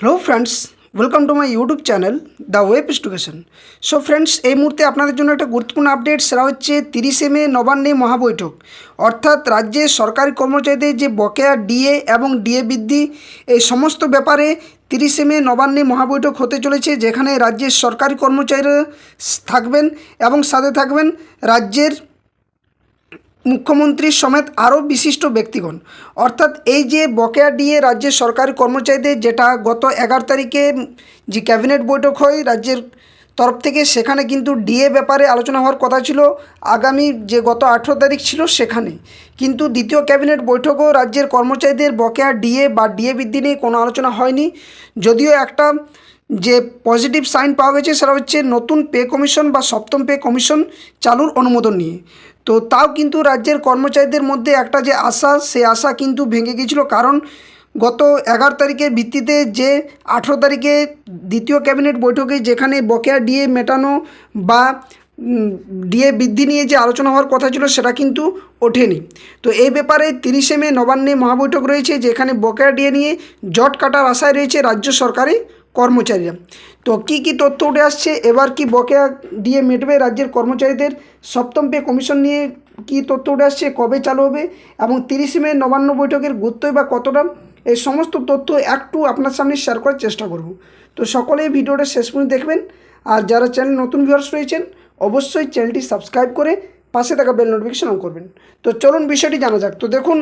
Hello friends, welcome to my YouTube channel the web education. So friends, এই মুহূর্তে আপনাদের জন্য একটা গুরুত্বপূর্ণ আপডেট, সেটা হচ্ছে 30শে মে নবান্নে মহাবৈঠক। অর্থাৎ রাজ্যের সরকারি কর্মচারীদের যে বকেয়া ডিএ এবং ডিএ বৃদ্ধি, এই সমস্ত ব্যাপারে 30শে মে নবান্নে মহাবৈঠক হতে চলেছে, যেখানে রাজ্যের সরকারি কর্মচারীরা থাকবেন এবং সাথে থাকবেন রাজ্যের মুখ্যমন্ত্রী সমেত আরও বিশিষ্ট ব্যক্তিগণ। অর্থাৎ এই যে বকেয়া ডিএ রাজ্যের সরকারি কর্মচারীদের, যেটা গত 11 তারিখে যে ক্যাবিনেট বৈঠক হয় রাজ্যের তরফ থেকে, সেখানে কিন্তু ডিএ ব্যাপারে আলোচনা হওয়ার কথা ছিল আগামী যে গত 18 তারিখ ছিল সেখানে। কিন্তু দ্বিতীয় ক্যাবিনেট বৈঠকও রাজ্যের কর্মচারীদের বকেয়া ডিএ বা ডিএ বৃদ্ধি নিয়ে কোনো আলোচনা হয়নি। যদিও একটা যে পজিটিভ সাইন পাওয়া গেছে, সেটা হচ্ছে নতুন পে কমিশন বা সপ্তম পে কমিশন চালুর অনুমোদন নিয়ে। তো তাও কিন্তু রাজ্যের কর্মচারীদের মধ্যে একটা যে আশা, সে আশা কিন্তু ভেঙে গিয়েছিল। কারণ গত 11 তারিখের ভিত্তিতে যে 18 তারিখে দ্বিতীয় ক্যাবিনেট বৈঠকে যেখানে বকেয়া ডিএ মেটানো বা ডিএ বৃদ্ধি নিয়ে যে আলোচনা হওয়ার কথা ছিল, সেটা কিন্তু ওঠেনি। তো এই ব্যাপারে 30শে মে নবান্নে মহাবৈঠক রয়েছে, যেখানে বকেয়া ডিএ নিয়ে জট কাটার আশায় রয়েছে রাজ্য সরকারি কর্মচারীরা। তো কী কী তথ্য উঠে আসছে, এবার কি বকেয়া ডিএ মেটবে রাজ্যের কর্মচারীদের, সপ্তম পে কমিশন নিয়ে কী তথ্য উঠে আসছে, কবে চালু হবে এবং 30শে মে নবান্ন বৈঠকের গুরুত্বই বা কতটা, এই সমস্ত তথ্য একটু আপনার সামনে শেয়ার করার চেষ্টা করব। তো সকলেই ভিডিওটা শেষ পর্যন্ত দেখবেন। আর যারা চ্যানেল নতুন ভিউয়ার্স রয়েছেন, অবশ্যই চ্যানেলটি সাবস্ক্রাইব করে পাশে থাকা বেল নোটিফিকেশন অন করবেন। তো চলুন বিষয়টি জানা যাক। তো দেখুন,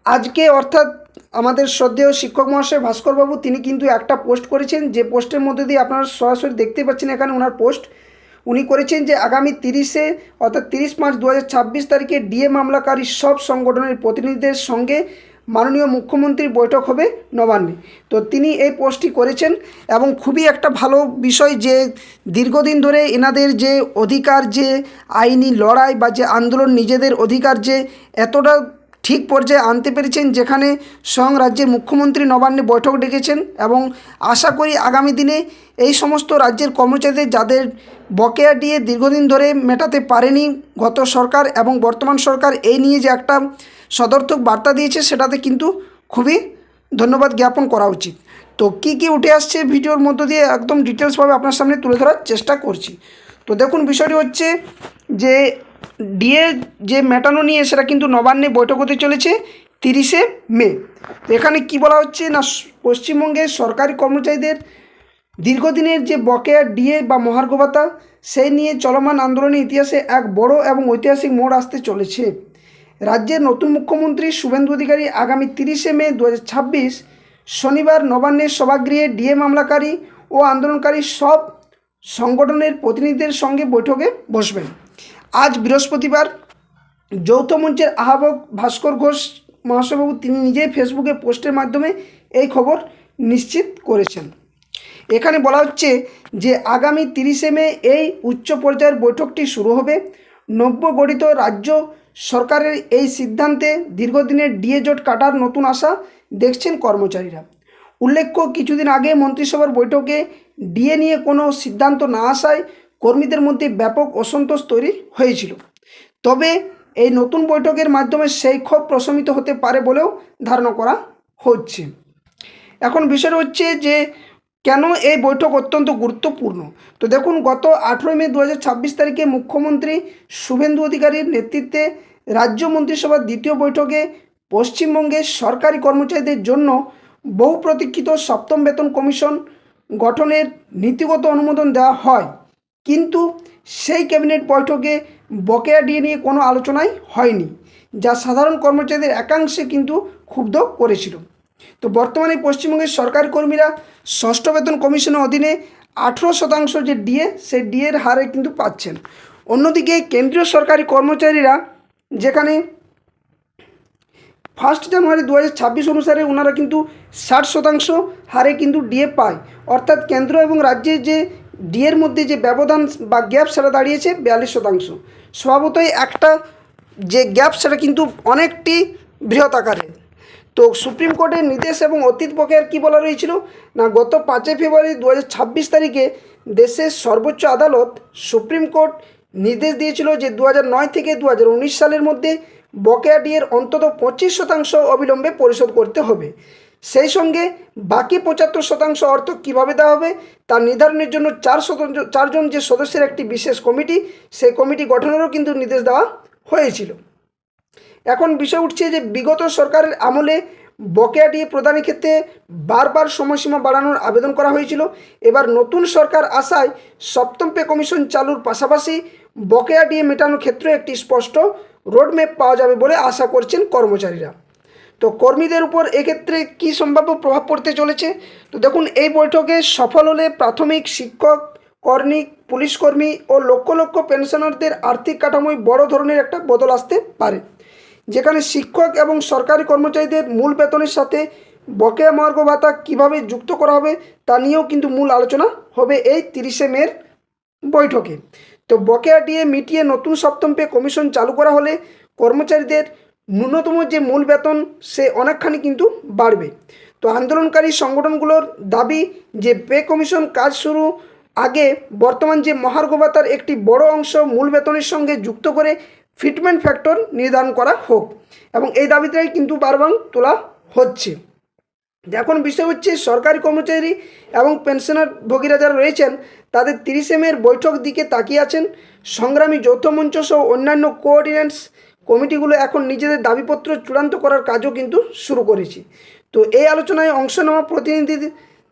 আজকে অর্থাৎ আমাদের শ্রদ্ধেয় শিক্ষক মহাশয় ভাস্করবাবু, তিনি কিন্তু একটা পোস্ট করেছেন, যে পোস্টের মধ্যে দিয়ে আপনারা সরাসরি দেখতে পাচ্ছেন এখানে ওনার পোস্ট। উনি করেছেন যে আগামী 30শে অর্থাৎ 30 মার্চ 2026 তারিখে ডিএ মামলাকারী সব সংগঠনের প্রতিনিধিদের সঙ্গে মাননীয় মুখ্যমন্ত্রীর বৈঠক হবে নবান্নে। তো তিনি এই পোস্টটি করেছেন এবং খুবই একটা ভালো বিষয়, যে দীর্ঘদিন ধরে এনাদের যে অধিকার, যে আইনি লড়াই বা যে আন্দোলন, নিজেদের অধিকার যে এতটা ঠিক পর্যায়ে আনতে পেরেছেন, যেখানে স্বয়ং রাজ্যের মুখ্যমন্ত্রী নবান্নে বৈঠক ডেকেছেন। এবং আশা করি আগামী দিনে এই সমস্ত রাজ্যের কর্মচারীদের যাদের বকেয়া ডিএ দীর্ঘদিন ধরে মেটাতে পারেনি গত সরকার এবং বর্তমান সরকার, এই নিয়ে যে একটা সদর্থক বার্তা দিয়েছে, সেটাতে কিন্তু খুবই ধন্যবাদ জ্ঞাপন করা উচিত। তো কী কী উঠে আসছে ভিডিওর মধ্য দিয়ে একদম ডিটেলসভাবে আপনার সামনে তুলে ধরার চেষ্টা করছি। তো দেখুন, বিষয়টি হচ্ছে যে ডিএ যে মেটানো নিয়ে, সেটা কিন্তু নবান্নে বৈঠক হতে চলেছে 30শে মে। তো এখানে কি বলা হচ্ছে না, পশ্চিমবঙ্গের সরকারি কর্মচারীদের দীর্ঘদিনের যে বকেয়া ডিএ বা মহার্ঘ ভাতা, সেই নিয়ে চলমান আন্দোলনের ইতিহাসে এক বড় এবং ঐতিহাসিক মোড় আসতে চলেছে। রাজ্যের নতুন মুখ্যমন্ত্রী শুভেন্দু অধিকারী আগামী 30শে মে 2026 শনিবার নবান্নের সভাগৃহে ডিএ মামলাকারী ও আন্দোলনকারী সব সংগঠনের প্রতিনিধিদের সঙ্গে বৈঠকে বসবেন। আজ বৃহস্পতিবার যৌথ মঞ্চের আহ্বায়ক ভাস্কর ঘোষ মহাশয়বাবু, তিনি নিজেই ফেসবুকে পোস্টের মাধ্যমে এই খবর নিশ্চিত করেছেন। এখানে বলা হচ্ছে যে আগামী 30শে মে এই উচ্চ পর্যায়ের বৈঠকটি শুরু হবে। নব্য গঠিত রাজ্য সরকারের এই সিদ্ধান্তে দীর্ঘদিনের ডিএ জট কাটার নতুন আশা দেখছেন কর্মচারীরা। উল্লেখ্য, কিছুদিন আগে মন্ত্রিসভার বৈঠকে ডিএ নিয়ে কোনো সিদ্ধান্ত না আসায় কর্মীদের মধ্যে ব্যাপক অসন্তোষ তৈরি হয়েছিল। তবে এই নতুন বৈঠকের মাধ্যমে সেই ক্ষোভ প্রশমিত হতে পারে বলেও ধারণা করা হচ্ছে। এখন বিষয় হচ্ছে যে কেন এই বৈঠক অত্যন্ত গুরুত্বপূর্ণ। তো দেখুন, গত 18 মে 2026 তারিখে মুখ্যমন্ত্রী শুভেন্দু অধিকারীর নেতৃত্বে রাজ্য মন্ত্রিসভার দ্বিতীয় বৈঠকে পশ্চিমবঙ্গের সরকারি কর্মচারীদের জন্য বহু প্রতীক্ষিত সপ্তম বেতন কমিশন গঠনের নীতিগত অনুমোদন দেওয়া হয়। কিন্তু সেই ক্যাবিনেট বৈঠকে বকেয়া ডিএ নিয়ে কোনো আলোচনাই হয়নি, যা সাধারণ কর্মচারীদের একাংশে কিন্তু ক্ষুব্ধ করেছিল। তো বর্তমানে পশ্চিমবঙ্গের সরকারি কর্মীরা ষষ্ঠ বেতন কমিশনের অধীনে 18% যে ডিএ, সেই ডিএর হারে কিন্তু পাচ্ছেন। অন্যদিকে কেন্দ্রীয় সরকারি কর্মচারীরা, যেখানে 1 জানুয়ারি 2026 অনুসারে ওনারা কিন্তু 60% হারে কিন্তু ডিএ পায়। অর্থাৎ কেন্দ্র এবং রাজ্যের যে ডিএর মধ্যে যে ব্যবধান বা গ্যাপ, সেটা দাঁড়িয়েছে 42%। স্বভাবতই একটা যে গ্যাপ, সেটা কিন্তু অনেকটি বৃহৎ আকারের। তো সুপ্রিম কোর্টের নির্দেশ এবং অতীত বকেয়ার কী বলা রয়েছিল না, গত 5 ফেব্রুয়ারি 2026 তারিখে দেশের সর্বোচ্চ আদালত সুপ্রিম কোর্ট নির্দেশ দিয়েছিল যে 2009 থেকে 2019 সালের মধ্যে বকেয়া ডিএর অন্তত 25% অবিলম্বে পরিশোধ করতে হবে। সেই সঙ্গে বাকি 75% অর্থ কীভাবে দেওয়া হবে তা নির্ধারণের জন্য চারজন যে সদস্যের একটি বিশেষ কমিটি, সেই কমিটি গঠনেরও কিন্তু নির্দেশ দেওয়া হয়েছিল। এখন বিষয় উঠছে যে বিগত সরকারের আমলে বকেয়া ডিএ প্রদানের ক্ষেত্রে বারবার সময়সীমা বাড়ানোর আবেদন করা হয়েছিল। এবার নতুন সরকার আসায় সপ্তম পে কমিশন চালুর পাশাপাশি বকেয়া ডিএ মেটানোর ক্ষেত্রে একটি স্পষ্ট রোডম্যাপ পাওয়া যাবে বলে আশা করছেন কর্মচারীরা। তো কর্মীদের উপর এক্ষেত্রে কী সম্ভাব্য প্রভাব পড়তে চলেছে? তো দেখুন, এই বৈঠকে সফল হলে প্রাথমিক শিক্ষক, কর্মী, পুলিশকর্মী ও লক্ষ লক্ষ পেনশনারদের আর্থিক কাঠামোয় বড় ধরনের একটা বদল আসতে পারে, যেখানে শিক্ষক এবং সরকারি কর্মচারীদের মূল বেতনের সাথে বকেয়া মহার্ঘ ভাতা কীভাবে যুক্ত করা হবে তা নিয়েও কিন্তু মূল আলোচনা হবে এই 30শে মের বৈঠকে। তো বকেয়া ডিএ মিটিয়ে নতুন সপ্তম পে কমিশন চালু করা হলে কর্মচারীদের ন্যূনতম যে মূল বেতন সে অনেকখানি কিন্তু বাড়বে। তো আন্দোলনকারী সংগঠনগুলোর দাবি যে পে কমিশন কাজ শুরু আগে বর্তমান যে মহার্ঘ ভাতার একটি বড় অংশ মূল বেতনের সঙ্গে যুক্ত করে ফিটমেন্ট ফ্যাক্টর নির্ধারণ করা হোক, এবং এই দাবিটাই কিন্তু বারবার তোলা হচ্ছে। এখন বিষয় হচ্ছে সরকারি কর্মচারী এবং পেনশনার ভোগীরা যারা রয়েছেন তাদের 30শে মের বৈঠক দিকে তাকিয়ে আছেন। সংগ্রামী যৌথ মঞ্চ সহ অন্যান্য কোঅর্ডিনেটস কমিটিগুলো এখন নিজেদের দাবিপত্র চূড়ান্ত করার কাজও কিন্তু শুরু করেছে। তো এই আলোচনায় অংশ নেওয়া প্রতিনিধি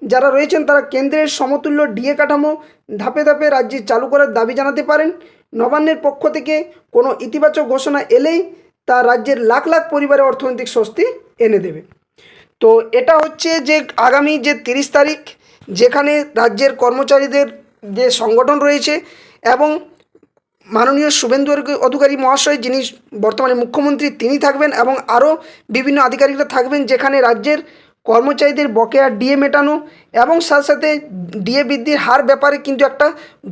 যারা রয়েছেন তারা কেন্দ্রের সমতুল্য ডিএ কাঠামো ধাপে ধাপে রাজ্যে চালু করার দাবি জানাতে পারেন। নবান্নের পক্ষ থেকে কোনো ইতিবাচক ঘোষণা এলেই তা রাজ্যের লাখ লাখ পরিবারে অর্থনৈতিক স্বস্তি এনে দেবে। তো এটা হচ্ছে যে আগামী যে 30 তারিখ, যেখানে রাজ্যের কর্মচারীদের যে সংগঠন রয়েছে এবং মাননীয় শুভেন্দু অধিকারী মহাশয় যিনি বর্তমানে মুখ্যমন্ত্রী তিনি থাকবেন এবং আরও বিভিন্ন আধিকারিকরা থাকবেন, যেখানে রাজ্যের কর্মচারীদের বকেয়া ডিএ মেটানো এবং সাথে সাথে ডিএ বৃদ্ধির হার ব্যাপারে কিন্তু একটা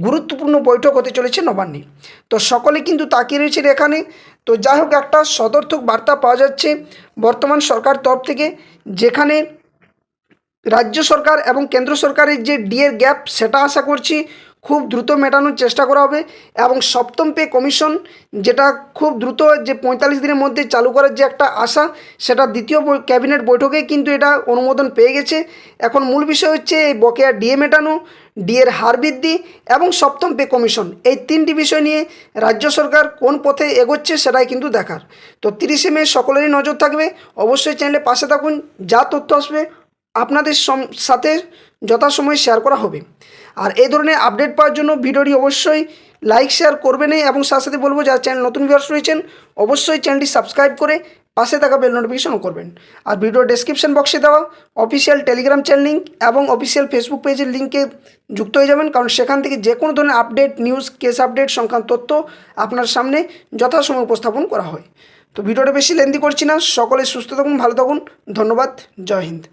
গুরুত্বপূর্ণ বৈঠক হতে চলেছে নবান্নে। তো সকলে কিন্তু তাকিয়ে রয়েছেন এখানে। তো যাই হোক, একটা সদর্থক বার্তা পাওয়া যাচ্ছে বর্তমান সরকার তরফ থেকে, যেখানে রাজ্য সরকার এবং কেন্দ্র সরকারের যে ডিএর গ্যাপ সেটা আশা করছি খুব দ্রুত মেটানোর চেষ্টা করা হবে, এবং সপ্তম পে কমিশন যেটা খুব দ্রুত যে 45 দিনের মধ্যে চালু করার যে একটা আশা, সেটা দ্বিতীয় ক্যাবিনেট বৈঠকে কিন্তু এটা অনুমোদন পেয়ে গেছে। এখন মূল বিষয় হচ্ছে এই বকেয়া ডিএ মেটানো, ডিএর হার বৃদ্ধি এবং সপ্তম পে কমিশন, এই 3টি বিষয় নিয়ে রাজ্য সরকার কোন পথে এগোচ্ছে সেটাই কিন্তু দেখার। তো 30শে মে সকলেরই নজর থাকবে। অবশ্যই চ্যানেলে পাশে থাকুন, যা তথ্য আসবে আপনাদের সাথে যথাসময়ে শেয়ার করা হবে। আর এই ধরনের আপডেট পাওয়ার জন্য ভিডিওটি অবশ্যই লাইক শেয়ার করবেন, এবং সাথে সাথে বলবো যারা চ্যানেল নতুন ভিউয়ার্স রয়েছেন অবশ্যই চ্যানেলটি সাবস্ক্রাইব করে পাশে থাকা বেল নোটিফিকেশন করবেন। আর ভিডিও ডেসক্রিপশন বক্সে দেওয়া অফিসিয়াল টেলিগ্রাম চ্যানেল লিঙ্ক এবং অফিসিয়াল ফেসবুক পেজের লিঙ্কে যুক্ত হয়ে যাবেন, কারণ সেখান থেকে যে কোনো ধরনের আপডেট, নিউজ, কেস আপডেট সংক্রান্ত তথ্য আপনার সামনে যথাসময়ে উপস্থাপন করা হয়। তো ভিডিওটা বেশি লেন্দি করছি না, সকলে সুস্থ থাকুন, ভালো থাকুন, ধন্যবাদ, জয় হিন্দ।